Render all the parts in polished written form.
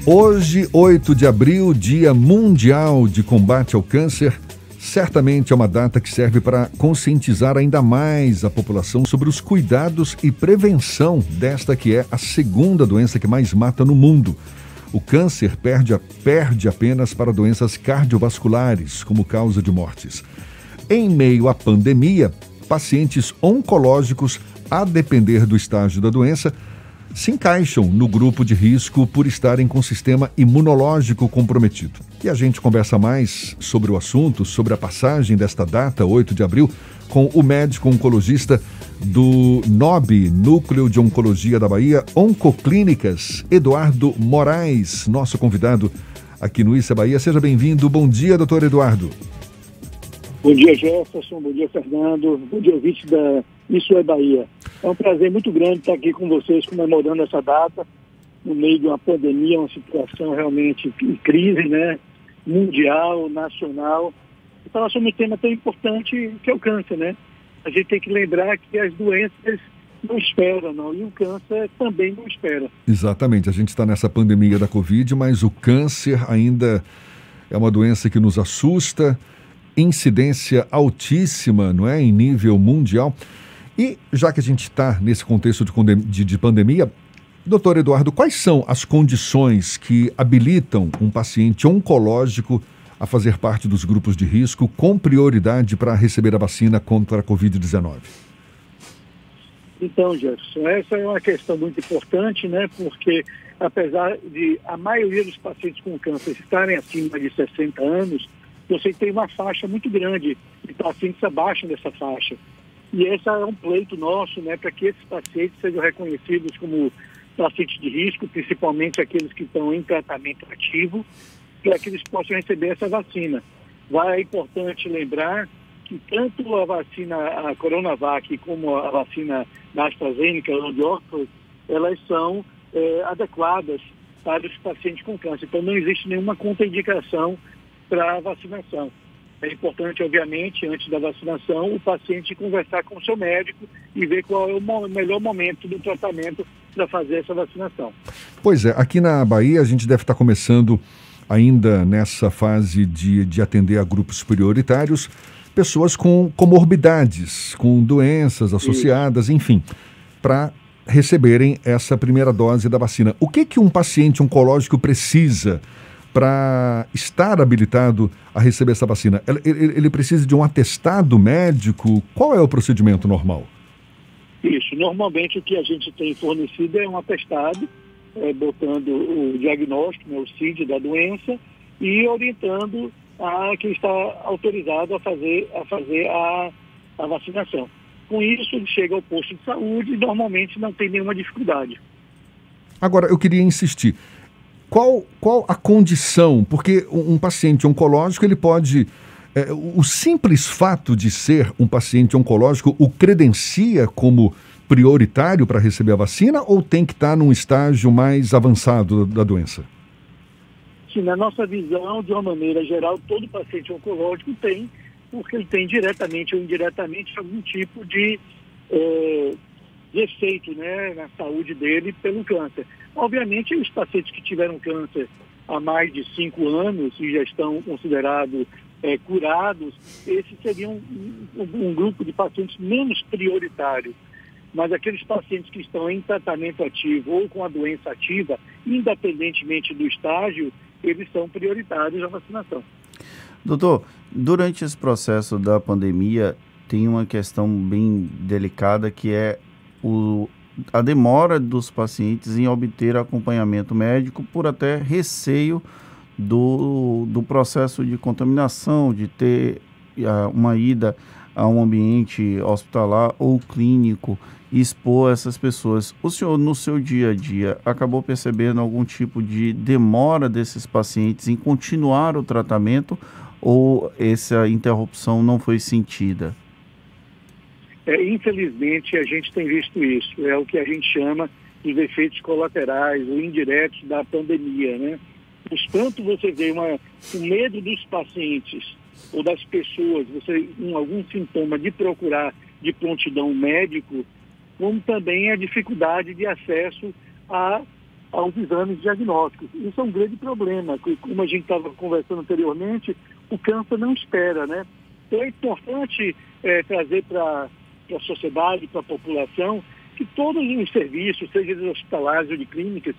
Hoje, 8 de abril, Dia Mundial de Combate ao Câncer, certamente é uma data que serve para conscientizar ainda mais a população sobre os cuidados e prevenção desta que é a segunda doença que mais mata no mundo. O câncer perde apenas para doenças cardiovasculares como causa de mortes. Em meio à pandemia, pacientes oncológicos, a depender do estágio da doença, se encaixam no grupo de risco por estarem com o sistema imunológico comprometido. E a gente conversa mais sobre o assunto, sobre a passagem desta data, 8 de abril, com o médico oncologista do NOB, Núcleo de Oncologia da Bahia, Oncoclínicas, Eduardo Moraes, nosso convidado aqui no Issa Bahia. Seja bem-vindo. Bom dia, doutor Eduardo. Bom dia, Jefferson. Bom dia, Fernando. Bom dia, ouvinte da Isso é Bahia. É um prazer muito grande estar aqui com vocês comemorando essa data no meio de uma pandemia, uma situação realmente em crise, né? Mundial, nacional. E falar sobre um tema tão importante que é o câncer, né? A gente tem que lembrar que as doenças não esperam, não, e o câncer também não espera. Exatamente. A gente está nessa pandemia da Covid, mas o câncer ainda é uma doença que nos assusta, incidência altíssima, não é? Em nível mundial. E já que a gente está nesse contexto de pandemia, doutor Eduardo, quais são as condições que habilitam um paciente oncológico a fazer parte dos grupos de risco com prioridade para receber a vacina contra a Covid-19? Então, Jefferson, essa é uma questão muito importante, né? Porque apesar de a maioria dos pacientes com câncer estarem acima de 60 anos, você tem uma faixa muito grande de pacientes abaixo dessa faixa. E esse é um pleito nosso, né, para que esses pacientes sejam reconhecidos como pacientes de risco, principalmente aqueles que estão em tratamento ativo, para que eles possam receber essa vacina. É importante lembrar que tanto a vacina, a Coronavac, como a vacina da AstraZeneca, ou de Oxford, elas são adequadas para os pacientes com câncer. Então não existe nenhuma contraindicação para a vacinação. É importante, obviamente, antes da vacinação, o paciente conversar com o seu médico e ver qual é o melhor momento do tratamento para fazer essa vacinação. Pois é, aqui na Bahia a gente deve estar começando ainda nessa fase de atender a grupos prioritários, pessoas com comorbidades, com doenças associadas, enfim, para receberem essa primeira dose da vacina. O que um paciente oncológico precisa para estar habilitado a receber essa vacina? Ele precisa de um atestado médico? Qual é o procedimento normal? Isso. Normalmente o que a gente tem fornecido é um atestado, botando o diagnóstico, né, o CID da doença, e orientando a quem está autorizado a fazer a vacinação. Com isso, ele chega ao posto de saúde e normalmente não tem nenhuma dificuldade. Agora, eu queria insistir. Qual a condição? Porque um paciente oncológico, ele pode... o simples fato de ser um paciente oncológico o credencia como prioritário para receber a vacina ou tem que estar num estágio mais avançado da doença? Sim, na nossa visão, de uma maneira geral, todo paciente oncológico tem, porque ele tem diretamente ou indiretamente algum tipo de efeito, né, na saúde dele pelo câncer. Obviamente, os pacientes que tiveram câncer há mais de 5 anos e já estão considerados curados, esses seriam um grupo de pacientes menos prioritário. Mas aqueles pacientes que estão em tratamento ativo ou com a doença ativa, independentemente do estágio, eles são prioritários à vacinação. Doutor, durante esse processo da pandemia, tem uma questão bem delicada que é a demora dos pacientes em obter acompanhamento médico por até receio do processo de contaminação, de ter uma ida a um ambiente hospitalar ou clínico e expor essas pessoas. O senhor, no seu dia a dia, acabou percebendo algum tipo de demora desses pacientes em continuar o tratamento ou essa interrupção não foi sentida? Infelizmente, a gente tem visto isso. É o que a gente chama dos efeitos colaterais ou indiretos da pandemia, né? Portanto, você vê o medo dos pacientes ou das pessoas, você algum sintoma de procurar de prontidão médico, como também a dificuldade de acesso a aos exames diagnósticos. Isso é um grande problema, como a gente estava conversando anteriormente, o câncer não espera, né? Então é importante trazer para a sociedade, para a população, que todos os serviços, seja de hospitalares ou de clínicas,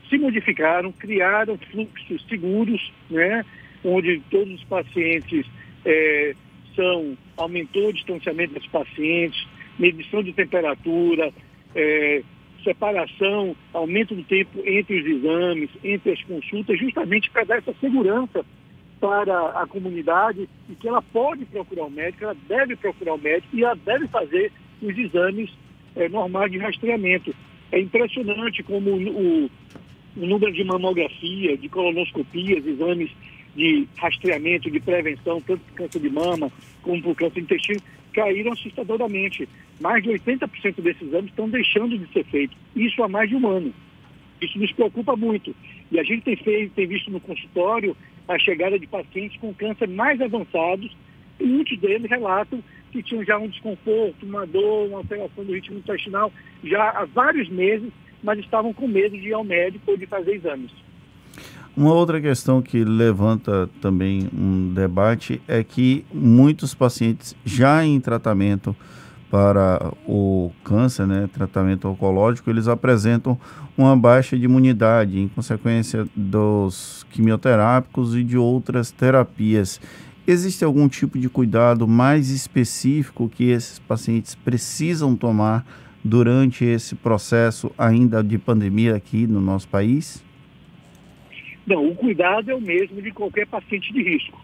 se modificaram, criaram fluxos seguros, né? Onde todos os pacientes aumentou o distanciamento dos pacientes, medição de temperatura, separação, aumento do tempo entre os exames, entre as consultas, justamente para dar essa segurança para a comunidade e que ela pode procurar o médico, ela deve procurar o médico e ela deve fazer os exames normais de rastreamento. É impressionante como o número de mamografia, de colonoscopias, exames de rastreamento, de prevenção, tanto para câncer de mama como para o câncer de intestino, caíram assustadoramente. Mais de 80% desses exames estão deixando de ser feitos. Isso há mais de um ano. Isso nos preocupa muito. E a gente tem visto no consultório a chegada de pacientes com câncer mais avançados, e muitos deles relatam que tinham já um desconforto, uma dor, uma alteração do ritmo intestinal já há vários meses, mas estavam com medo de ir ao médico ou de fazer exames. Uma outra questão que levanta também um debate é que muitos pacientes já em tratamento para o câncer, né, tratamento oncológico, eles apresentam uma baixa de imunidade em consequência dos quimioterápicos e de outras terapias. Existe algum tipo de cuidado mais específico que esses pacientes precisam tomar durante esse processo ainda de pandemia aqui no nosso país? Não, o cuidado é o mesmo de qualquer paciente de risco,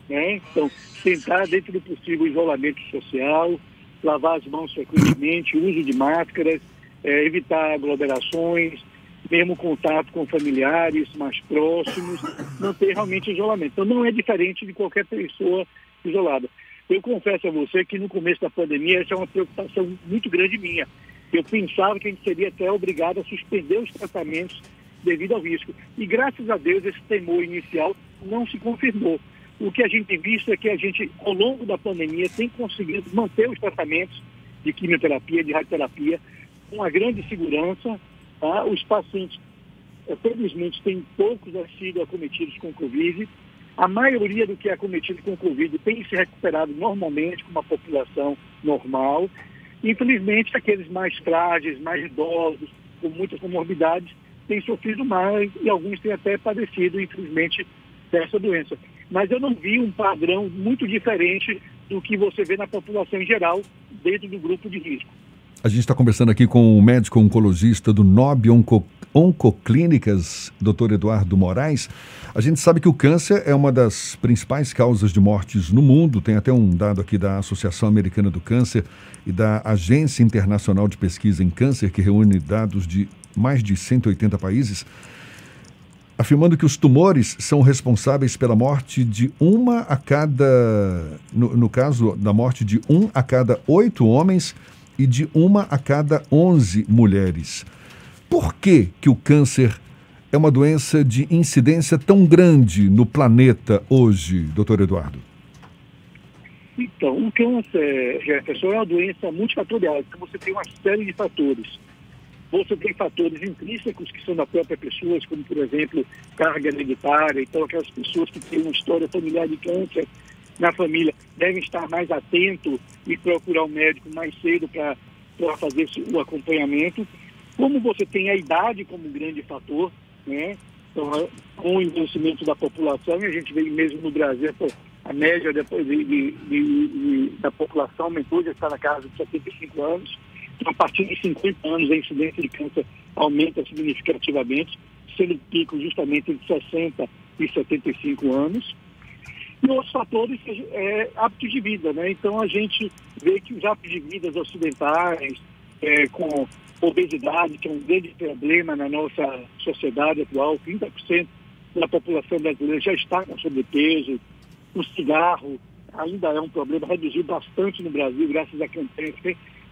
né? Então, tentar, dentro do possível, isolamento social, lavar as mãos frequentemente, uso de máscaras, evitar aglomerações, mesmo contato com familiares mais próximos, manter realmente isolamento. Então, não é diferente de qualquer pessoa isolada. Eu confesso a você que no começo da pandemia essa é uma preocupação muito grande minha. Eu pensava que a gente seria até obrigado a suspender os tratamentos devido ao risco. E graças a Deus esse temor inicial não se confirmou. O que a gente tem visto é que a gente, ao longo da pandemia, tem conseguido manter os tratamentos de quimioterapia, de radioterapia, com uma grande segurança. Tá? Os pacientes, felizmente, têm poucos sido acometidos com Covid. A maioria do que é acometido com Covid tem se recuperado normalmente, com uma população normal. Infelizmente, aqueles mais frágeis, mais idosos, com muitas comorbidades, têm sofrido mais e alguns têm até padecido, infelizmente, dessa doença. Mas eu não vi um padrão muito diferente do que você vê na população em geral, dentro do grupo de risco. A gente está conversando aqui com o médico oncologista do NOB Oncoclínicas, Dr. Eduardo Moraes. A gente sabe que o câncer é uma das principais causas de mortes no mundo. Tem até um dado aqui da Associação Americana do Câncer e da Agência Internacional de Pesquisa em Câncer, que reúne dados de mais de 180 países, afirmando que os tumores são responsáveis pela morte de uma a cada... No caso da morte de 1 a cada 8 homens e de 1 a cada 11 mulheres. Por que o câncer é uma doença de incidência tão grande no planeta hoje, doutor Eduardo? Então, o câncer, Jefferson, é uma doença multifatorial. Então, você tem uma série de fatores. Você tem fatores intrínsecos que são da própria pessoa, como, por exemplo, carga hereditária. Então, aquelas pessoas que têm uma história familiar de câncer na família devem estar mais atentos e procurar o médico mais cedo para fazer o acompanhamento. Como você tem a idade como grande fator, né? Então, com o envelhecimento da população, e a gente vê mesmo no Brasil, a média depois da população aumentou, já está na casa de 75 anos. Então, a partir de 50 anos, a incidência de câncer aumenta significativamente, sendo pico justamente entre 60 e 75 anos. E outros fatores hábitos de vida, né? Então, a gente vê que os hábitos de vida ocidentais, com obesidade, que é um grande problema na nossa sociedade atual, 30% da população brasileira já está com sobrepeso. O cigarro ainda é um problema, reduziu bastante no Brasil, graças a campanhas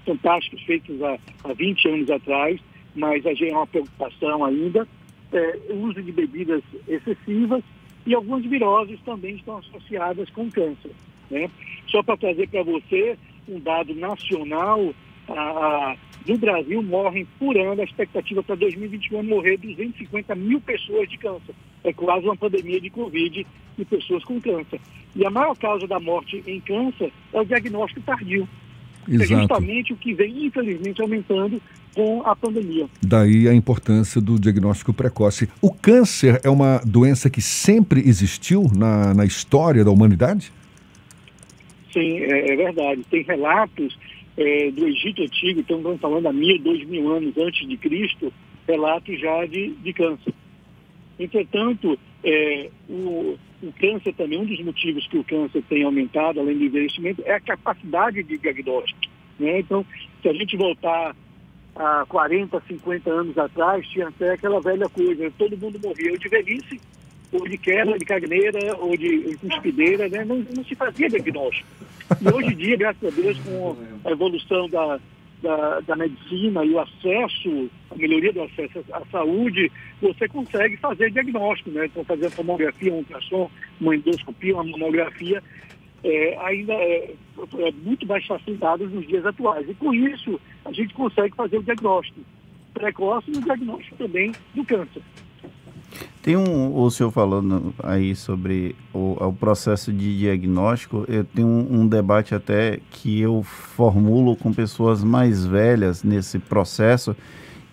fantásticos feitos há 20 anos atrás, mas a gente é uma preocupação ainda. O uso de bebidas excessivas e algumas viroses também estão associadas com câncer, né? Só para trazer para você um dado nacional, No Brasil, morrem por ano, a expectativa para 2021 é morrer 250 mil pessoas de câncer. É quase uma pandemia de Covid de pessoas com câncer. E a maior causa da morte em câncer é o diagnóstico tardio. Exato. É justamente o que vem, infelizmente, aumentando com a pandemia. Daí a importância do diagnóstico precoce. O câncer é uma doença que sempre existiu na história da humanidade? Sim, é verdade. Tem relatos do Egito Antigo, então estamos falando há 1.000, 2.000 anos antes de Cristo, relatos já de câncer. Entretanto, o câncer também, um dos motivos que o câncer tem aumentado, além do envelhecimento, é a capacidade de diagnóstico, né? Então, se a gente voltar a 40, 50 anos atrás, tinha até aquela velha coisa, todo mundo morria ou de velhice, ou de queda, de cagneira, ou de cuspideira, né? Não se fazia diagnóstico. E hoje em dia, graças a Deus, com a evolução da medicina e o acesso, a melhoria do acesso à saúde, você consegue fazer diagnóstico, né? Então, fazer a tomografia, um ultrassom, uma endoscopia, uma mamografia, ainda é muito mais facilitado nos dias atuais. E com isso, a gente consegue fazer o diagnóstico precoce e o diagnóstico também do câncer. Tem o senhor falando aí sobre o processo de diagnóstico, eu tenho um debate até que eu formulo com pessoas mais velhas nesse processo,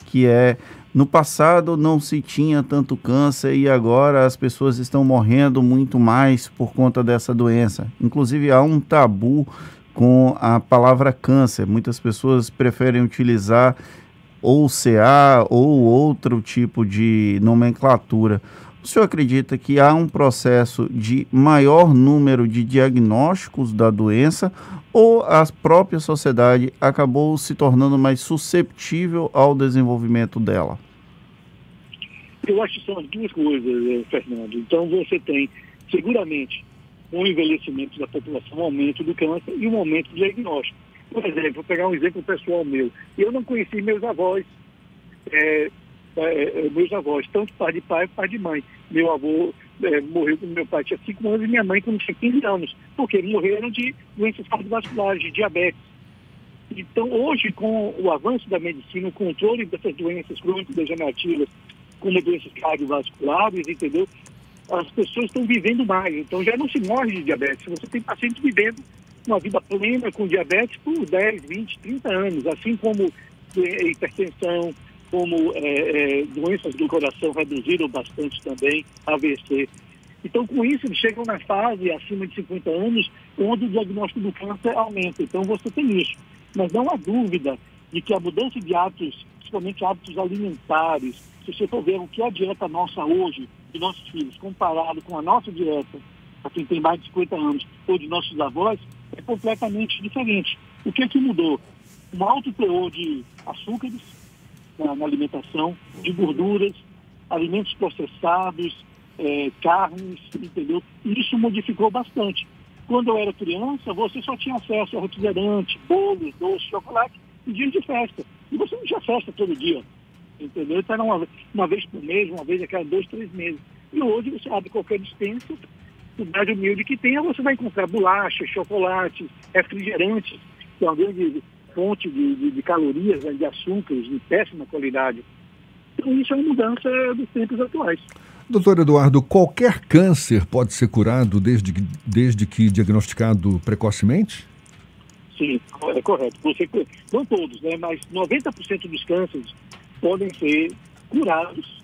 que no passado não se tinha tanto câncer e agora as pessoas estão morrendo muito mais por conta dessa doença. Inclusive há um tabu com a palavra câncer, muitas pessoas preferem utilizar ou CA ou outro tipo de nomenclatura. O senhor acredita que há um processo de maior número de diagnósticos da doença ou a própria sociedade acabou se tornando mais susceptível ao desenvolvimento dela? Eu acho que são as duas coisas, Fernando. Então você tem, seguramente, um envelhecimento da população, um aumento do câncer e um aumento do diagnóstico. Por exemplo, vou pegar um exemplo pessoal meu. Eu não conheci meus avós, tanto pai de pai quanto pai de mãe. Meu avô morreu quando meu pai tinha 5 anos e minha mãe quando tinha 15 anos, porque eles morreram de doenças cardiovasculares, de diabetes. Então, hoje, com o avanço da medicina, o controle dessas doenças crônico-degenerativas, como doenças cardiovasculares, entendeu? As pessoas estão vivendo mais, então já não se morre de diabetes. Você tem pacientes vivendo uma vida plena com diabetes por 10, 20, 30 anos, assim como hipertensão, como doenças do coração reduziram bastante também, AVC. Então, com isso, eles chegam na fase acima de 50 anos, onde o diagnóstico do câncer aumenta. Então, você tem isso. Mas não há dúvida de que a mudança de hábitos, principalmente hábitos alimentares, se você for ver o que é a dieta nossa hoje, de nossos filhos, comparado com a nossa dieta, para quem tem mais de 50 anos, ou de nossos avós, é completamente diferente. O que é que mudou? Um alto teor de açúcares na alimentação, de gorduras, alimentos processados, carnes, entendeu? E isso modificou bastante. Quando eu era criança, você só tinha acesso a refrigerante, bolos, doces, chocolate em dias de festa. E você não tinha festa todo dia, entendeu? Então era uma vez por mês, uma vez a cada 2, 3 meses. E hoje você abre qualquer dispensa, por mais humilde que tenha, você vai encontrar bolachas, chocolates, refrigerantes, que é uma grande fonte de calorias, né, de açúcares de péssima qualidade. Então isso é uma mudança dos tempos atuais. Doutor Eduardo, qualquer câncer pode ser curado desde que diagnosticado precocemente? Sim, é correto. Não todos, né, mas 90% dos cânceres podem ser curados,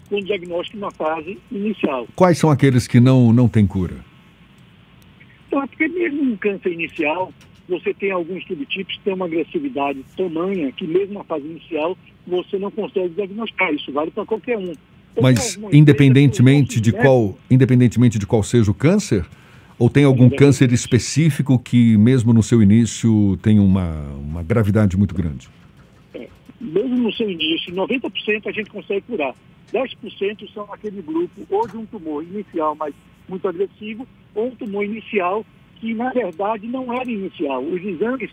com diagnóstico na fase inicial. Quais são aqueles que não têm cura? Então, é porque mesmo no câncer inicial, você tem alguns subtipos que têm uma agressividade tamanha que mesmo na fase inicial você não consegue diagnosticar. Isso vale para qualquer um. Mas independentemente de qual seja o câncer, ou tem algum câncer específico que mesmo no seu início tem uma gravidade muito grande? Mesmo no seu início, 90% a gente consegue curar. 10% são aquele grupo ou de um tumor inicial, mas muito agressivo, ou um tumor inicial que, na verdade, não era inicial. Os exames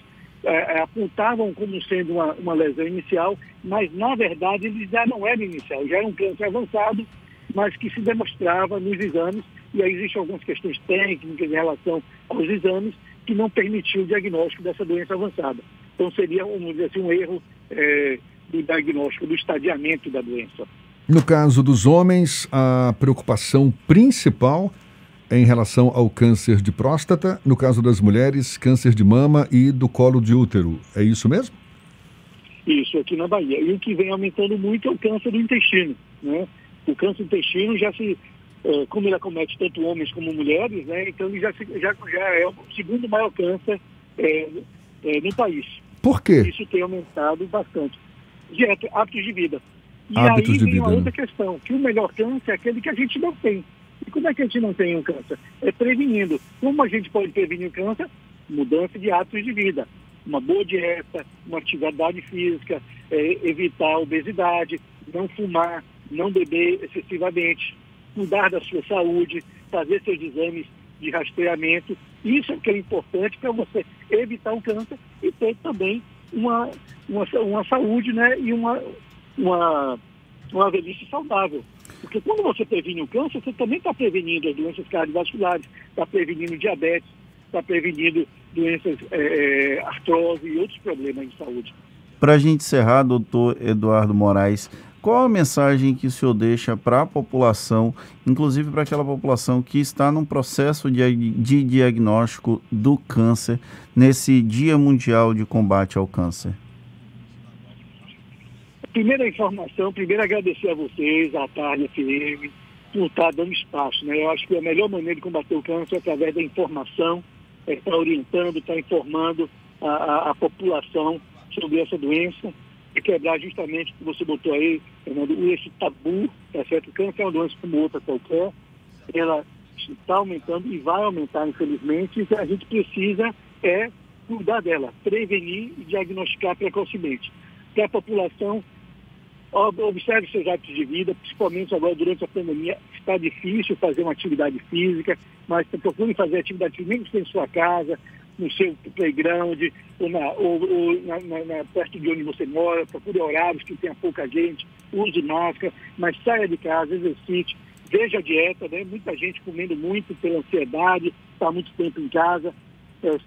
apontavam como sendo uma lesão inicial, mas, na verdade, eles já não eram inicial, já era um câncer avançado, mas que se demonstrava nos exames, e aí existem algumas questões técnicas em relação aos exames que não permitiam o diagnóstico dessa doença avançada. Então seria, vamos dizer assim, um erro do diagnóstico, do estadiamento da doença. No caso dos homens, a preocupação principal é em relação ao câncer de próstata, no caso das mulheres, câncer de mama e do colo de útero. É isso mesmo? Isso, aqui na Bahia. E o que vem aumentando muito é o câncer do intestino, né? O câncer do intestino como ele acomete tanto homens como mulheres, né? Então ele já é o segundo maior câncer no país. Por quê? Isso tem aumentado bastante. Dieta, hábitos de vida. E Hábitos aí de vem vida, uma outra né? questão, que o melhor câncer é aquele que a gente não tem. E como é que a gente não tem um câncer? É prevenindo. Como a gente pode prevenir o câncer? Mudança de hábitos de vida. Uma boa dieta, uma atividade física, evitar a obesidade, não fumar, não beber excessivamente, cuidar da sua saúde, fazer seus exames de rastreamento. Isso é o que é importante para você evitar um câncer e ter também uma saúde, né, e uma velhice saudável. Porque quando você previne o câncer, você também está prevenindo as doenças cardiovasculares, está prevenindo diabetes, está prevenindo doenças, artrose e outros problemas de saúde. Para a gente encerrar, doutor Eduardo Moraes, qual a mensagem que o senhor deixa para a população, inclusive para aquela população que está num processo de diagnóstico do câncer, nesse Dia Mundial de Combate ao Câncer? Primeira informação, primeiro agradecer a vocês, a Tarde FM, por estar dando espaço, né? Eu acho que a melhor maneira de combater o câncer é através da informação, estar orientando, estar informando a população sobre essa doença e quebrar justamente o que você botou aí, Fernando, esse tabu, tá certo? O câncer é uma doença como outra qualquer, ela está aumentando e vai aumentar, infelizmente, e o que a gente precisa é cuidar dela, prevenir e diagnosticar precocemente. Para a população, observe seus hábitos de vida, principalmente agora durante a pandemia, está difícil fazer uma atividade física, mas procure fazer atividade física, mesmo que em sua casa, no seu playground, ou perto de onde você mora, procure horários que tenha pouca gente, use máscara, mas saia de casa, exercite, veja a dieta, né? Muita gente comendo muito pela ansiedade, está muito tempo em casa,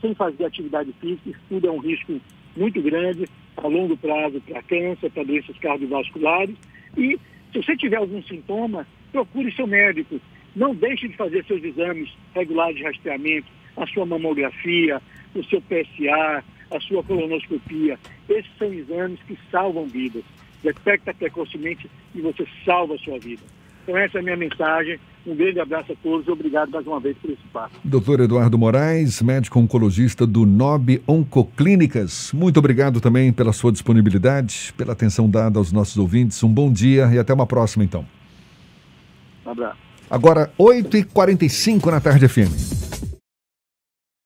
sem fazer atividade física, isso tudo é um risco muito grande a longo prazo para câncer, para doenças cardiovasculares. E se você tiver algum sintoma, procure seu médico. Não deixe de fazer seus exames regulares de rastreamento, a sua mamografia, o seu PSA, a sua colonoscopia. Esses são exames que salvam vidas. Detecta precocemente e você salva a sua vida. Então essa é a minha mensagem. Um grande abraço a todos e obrigado mais uma vez por esse papo. Doutor Eduardo Moraes, médico oncologista do NOB Oncoclínicas. Muito obrigado também pela sua disponibilidade, pela atenção dada aos nossos ouvintes. Um bom dia e até uma próxima, então. Um abraço. Agora, 8h45 na Tarde FM.